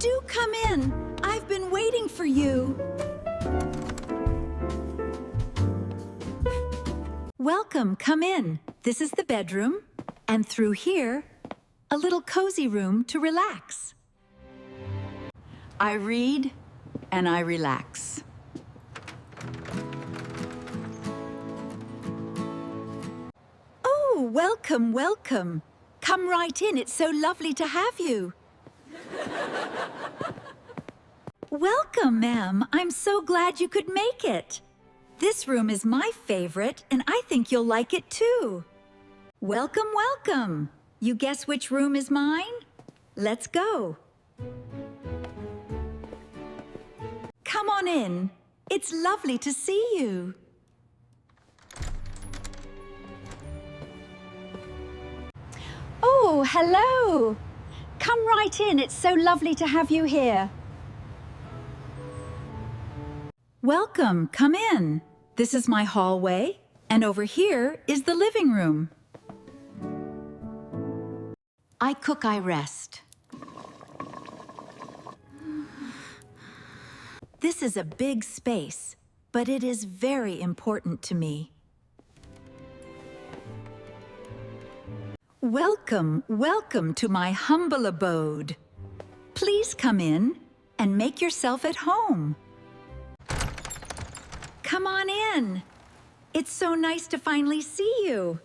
do come in. I've been waiting for you. Welcome, come in. This is the bedroom, and through here, a little cozy room to relax. I read and I relax. Oh, welcome, welcome. Come right in, it's so lovely to have you. Welcome, ma'am. I'm so glad you could make it. This room is my favorite, and I think you'll like it too. Welcome, welcome. You guess which room is mine? Let's go. Come on in. It's lovely to see you. Oh, hello. Come right in. It's so lovely to have you here. Welcome. Come in. This is my hallway, and over here is the living room. I cook, I rest. This is a big space, but it is very important to me. Welcome, welcome to my humble abode. Please come in and make yourself at home. Come on in. It's so nice to finally see you.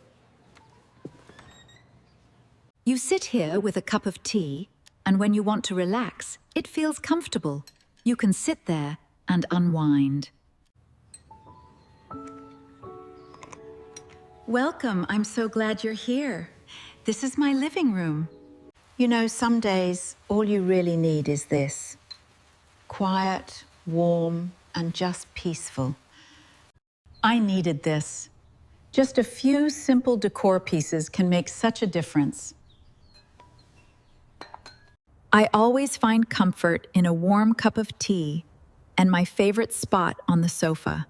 You sit here with a cup of tea, and when you want to relax, it feels comfortable. You can sit there and unwind. Welcome, I'm so glad you're here. This is my living room. You know, some days, all you really need is this. Quiet, warm, and just peaceful. I needed this. Just a few simple decor pieces can make such a difference. I always find comfort in a warm cup of tea and my favorite spot on the sofa.